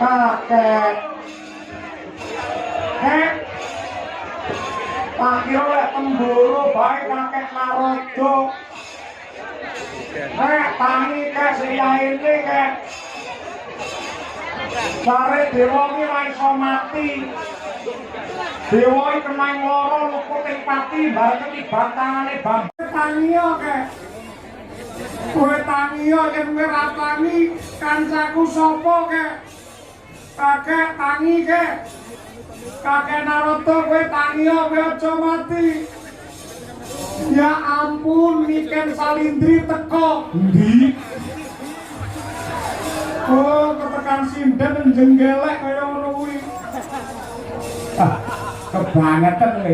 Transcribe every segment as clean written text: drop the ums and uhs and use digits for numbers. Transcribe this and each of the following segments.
kakek tak kira lek temburu bae kakek Narojo tangi ke siyaine ke sare dewa ki ra iso mati dewa iki kena loro luput ing pati bareng ketiban tangane Bambang tangiyo ke kowe tangiyo yen kowe ra tangi kancaku sapa ke kakek tangi ke kakek Naruto kowe tangiyo kowe aja mati ya ampun Niken Salindri teko ndi oh ketekan sinden jenggelek kaya ngono kuwi kebangetan le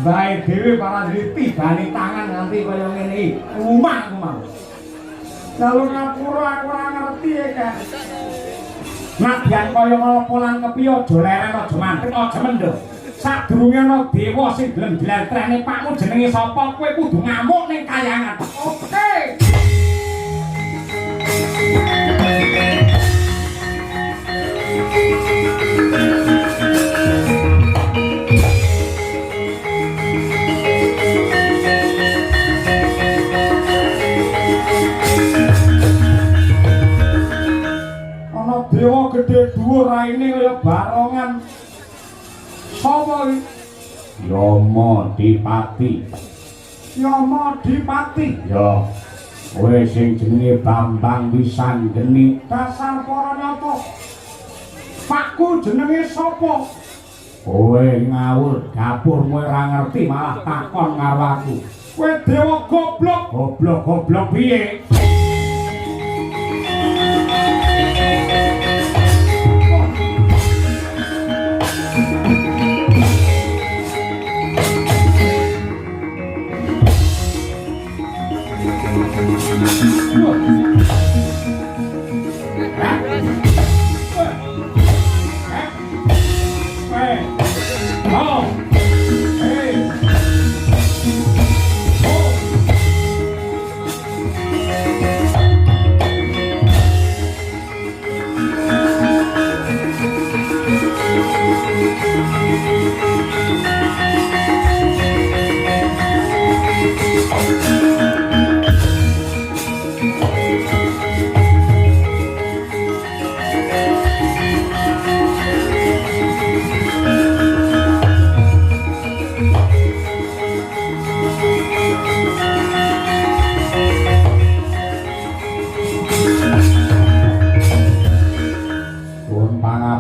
bae dhewe para tibani tangan nganti kaya ngene iki umah aku mau lalu ngapura aku ora ngerti ya kan nadyan kaya ngolopolan kepiye aja leren aja mandeg aja mendem sadurunge ana dewa sing dlentrene pakmu jenenge sapa kowe kudu ngamuk ning kayangan oke ana dewa gedhe dhuwur raine kaya barongan sapa iki Yama Dipati Yama Dipati ya kowe sing jenenge Bambang Wisanggeni dasar para nyata pakku jenenge sapa kowe ngawur dapurmu ora ngerti malah takon karo aku kowe dewa goblok piye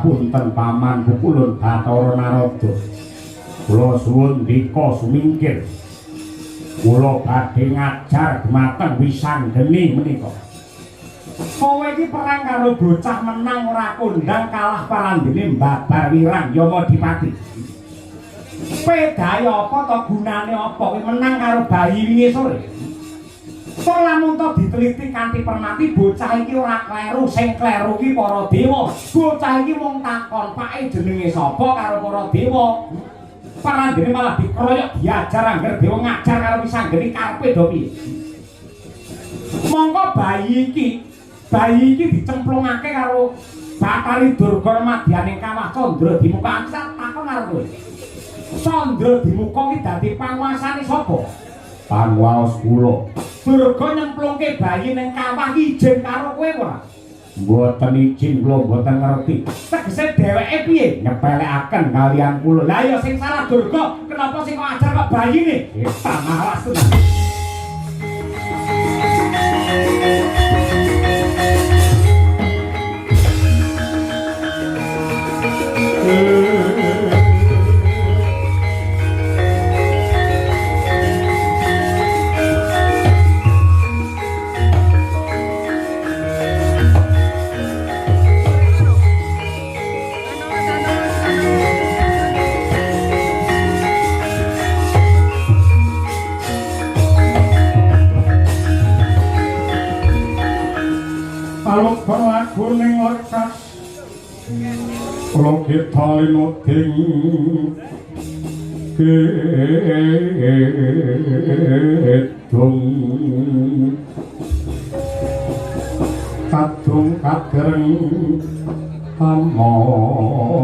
Punten paman pukulun Bathara Narada kula suwun ndika sumingkir kula badhe ngajar dhumateng Wisanggeni menika kowe iki perang karo bocah menang ora kondang kalah parandene Babar Wirang Yama Dipati pedahe apa to gunane apa kowe menang karo bayi wingi sore kok lamun to diteliti kanthi permati bocah iki ora kleru sing kleru iki para dewa bocah iki mung takon pake jenenge sapa karo para dewa parandene malah dikroyok diajar angger dewa ngajar karo Wisanggeni karepe do piye monggo bayi iki dicemplungake karo Bathari Durga madyaning kawah Candra Dimuka takon karo kowe Candra Dimuka iki dadi panguasane sapa panguwas kula Durga nyemplungke bayi ning kawah ijen karo kowe ora? Mboten izin kula mboten ngerti. Tegese dheweke piye nyepelekaken kaliyan kula. Lah ya sing salah Durga, kenapa sing kok ajar kok bayine? Malas tenan. Alok berlaku ning lekas kula kita linuding gedung kadung kadereng amor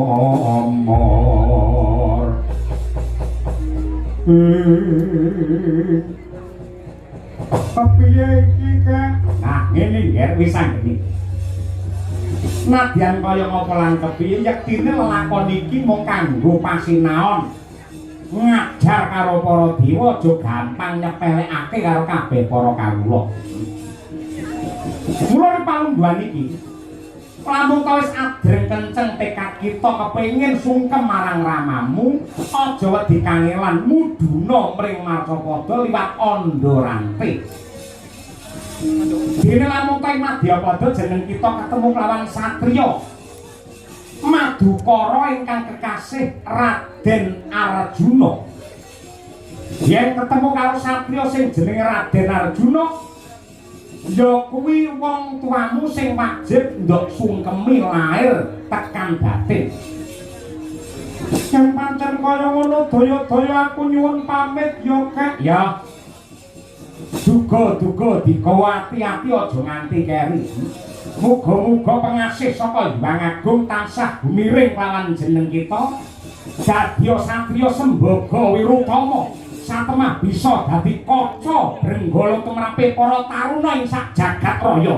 kepiye iki Kak? Nah ngene nggih wis anggene nadyan kaya ngapa lan kepiye yektine lelakon iki mung kanggo pasinaon ngajar karo para dewa aja gampang nyepelekake karo kabeh para kawula mulane palungguhan iki lamun kawis adreng kenceng tekad kita kepengin sungkem marang ramamu aja wedi kangelan muduna mring Marcapada liwat Andorante. Dene lamun kae Madyapada jeneng kita ketemu lawan satriya Madukara ingkang kekasih Raden Arjuna. Yen ketemu karo satriya sing jenenge Raden Arjuna ya kuwi wong tuamu sing wajib ndok sungkemi lair tekan batin. Yen pancen kaya ngono daya-daya aku nyuwun pamit ya Kak. Ya. Duga-duga dikawati-ati aja nganti keri. Muga-muga pengasih saka Hyang Agung tansah gumiring lawan jeneng kita. Dadya satriya sembaga wirutama. Satemah bisa dadi kaca brenggala tumrape para taruna ing sak jagat raya.